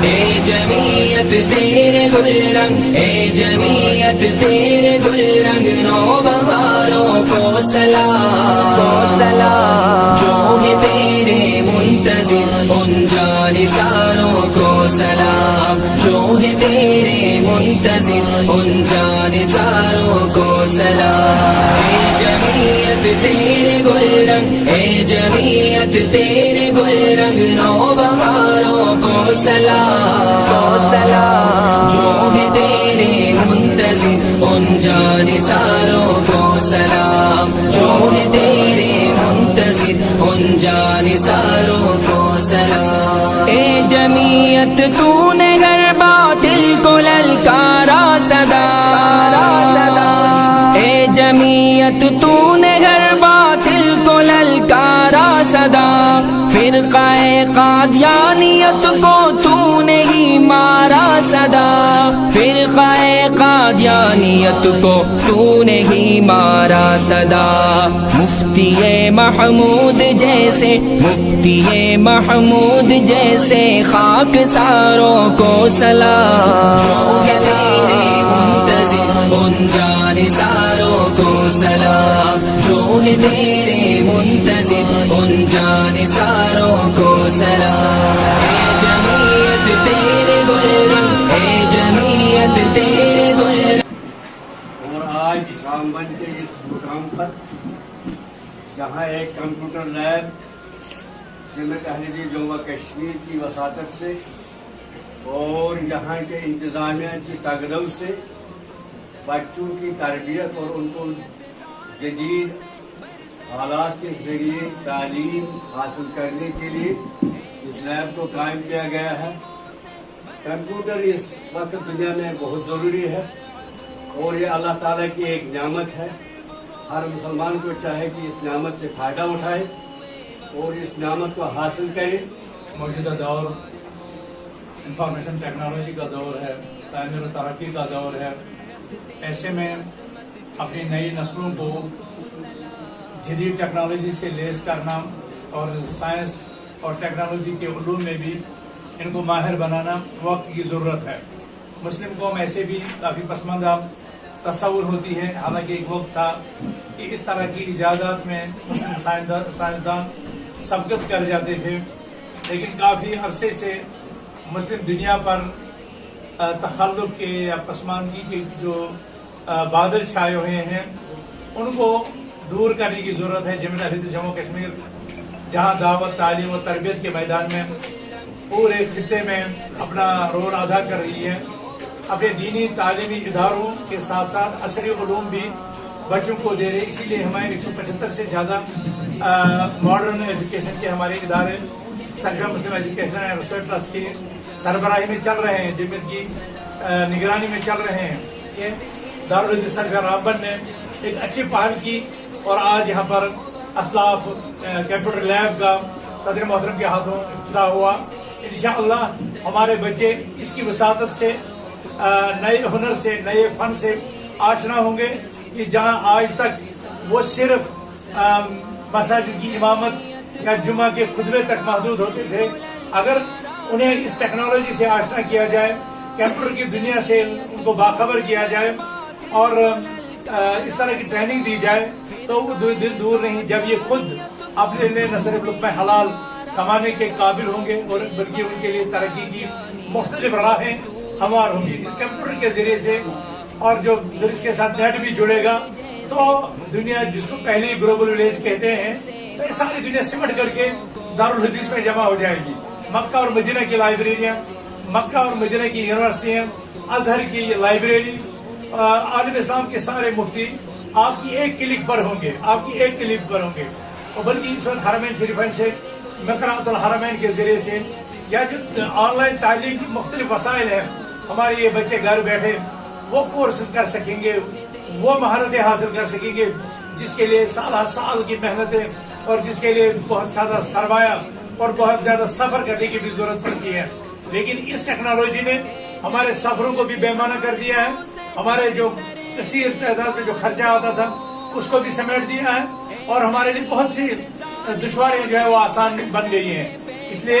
اے جمعیت تیرے گل رنگ، اے جمعیت تیرے گل رنگ، نو بہاروں کو سلام، جو ہے تیرے منتظر ان جانثاروں کو سلام، جو ہے تیرے منتظر ان جانثاروں کو سلام۔ اے جمعیت تیرے گل رنگ، اے جمعیت تیرے گل رنگ، نو بہاروں کو سلام، جو ہے تیرے منتظر ان جانثاروں کو سلام، جو ہے تیرے منتظر ان جانثاروں کو سلام۔ اے جمعیت تو نے ہر باطل کو للکارا صدا، اے جمعیت تو نے ہر باطل کو للکارا صدا، فرقہ قادیانیت کو تو نے ہی مارا صدا، فرقہ قادیانیت کو تو نے ہی مارا صدا۔ مفتی محمود جیسے، مفتی محمود جیسے خاک ساروں کو سلام، جو ہے تیرے منتظر ان جانثاروں کو سلام، جو ہے تیرے منتظر ان جانثاروں کو سلام۔ اے جمعیت تیرے گل رنگ، اے جمعیت تیرے گل رنگ۔ اور آج رام بن کے اس مقام پر جہاں ایک کمپیوٹر لیب جنت اہل دین جموں کشمیر کی وساطت سے اور یہاں کے انتظامیہ کی تگدو سے بچوں کی تربیت اور ان کو جدید حالات کے ذریعے تعلیم حاصل کرنے کے لیے اس لیب کو قائم کیا گیا ہے۔ کمپیوٹر اس وقت دنیا میں بہت ضروری ہے اور یہ اللہ تعالیٰ کی ایک نعمت ہے۔ ہر مسلمان کو چاہے کہ اس نعمت سے فائدہ اٹھائے اور اس نعمت کو حاصل کرے۔ موجودہ دور انفارمیشن ٹیکنالوجی کا دور ہے، تعمیر و ترقی کا دور ہے۔ ایسے میں اپنی نئی نسلوں کو جدید ٹیکنالوجی سے لیس کرنا اور سائنس اور ٹیکنالوجی کے علوم میں بھی ان کو ماہر بنانا وقت کی ضرورت ہے۔ مسلم قوم ایسے بھی کافی پسماندہ تصور ہوتی ہے، حالانکہ ایک وقت تھا کہ اس طرح کی ایجادات میں مسلم سائنسدان سبقت کر جاتے تھے، لیکن کافی عرصے سے مسلم دنیا پر تخلف کے یا پسماندگی کے جو بادل چھائے ہوئے ہیں ان کو دور کرنے کی ضرورت ہے۔ جمعیت اہل دین جموں کشمیر جہاں دعوت، تعلیم و تربیت کے میدان میں پورے خطے میں اپنا رول ادا کر رہی ہے، اپنے دینی تعلیمی اداروں کے ساتھ ساتھ عصری علوم بھی بچوں کو دے رہے، اسی لیے ہمارے 175 سے زیادہ ماڈرن ایجوکیشن کے ہمارے ادارے central Muslim education and research trust کی سربراہی میں چل رہے ہیں، جمعیت کی نگرانی میں چل رہے ہیں۔ یہ دارالحدیث سرکار رامبن نے ایک اچھی پہل کی اور آج یہاں پر اسلاف کمپیوٹر لیب کا صدر محترم کے ہاتھوں افتتاح ہوا۔ انشاءاللہ ہمارے بچے اس کی وساطت سے نئے ہنر سے، نئے فن سے آشنا ہوں گے کہ جہاں آج تک وہ صرف مساجد کی امامت یا جمعہ کے خطبے تک محدود ہوتے تھے، اگر انہیں اس ٹیکنالوجی سے آشنا کیا جائے، کمپیوٹر کی دنیا سے ان کو باخبر کیا جائے اور اس طرح کی ٹریننگ دی جائے تو وہ دن دور نہیں جب یہ خود اپنے لیے نہ صرف لقمہ حلال کمانے کے قابل ہوں گے اور بلکہ ان کے لیے ترقی کی مختلف راہیں ہموار ہوں گی۔ اس کمپیوٹر کے ذریعے سے اور جو اس کے ساتھ نیٹ بھی جڑے گا تو دنیا جس کو پہلے گلوبل ولیج کہتے ہیں، تو یہ ساری دنیا سمٹ کر کے دارالحدیث میں جمع ہو جائے گی۔ مکہ اور مدینہ کی لائبریریاں، مکہ اور مدینہ کی یونیورسٹیاں، ازہر کی لائبریری، عالم اسلام کے سارے مفتی آپ کی ایک کلک پر ہوں گے، آپ کی ایک کلک پر ہوں گے۔ اور بلکہ اس وقت حرمین شریفین سے، مقرات الحرمین کے ذریعے سے یا جو آن لائن تعلیم کی مختلف وسائل ہیں، ہمارے یہ بچے گھر بیٹھے وہ کورسز کر سکیں گے، وہ مہارتیں حاصل کر سکیں گے جس کے لیے سال کی محنتیں اور جس کے لیے بہت زیادہ سرمایہ اور بہت زیادہ سفر کرنے کی بھی ضرورت پڑتی ہے۔ لیکن اس ٹیکنالوجی نے ہمارے سفروں کو بھی بے معنی کر دیا ہے، ہمارے جو کثیر تعداد میں جو خرچہ آتا تھا اس کو بھی سمیٹ دیا ہے اور ہمارے لیے بہت سی دشواریاں جو ہے وہ آسان بن گئی ہیں۔ اس لیے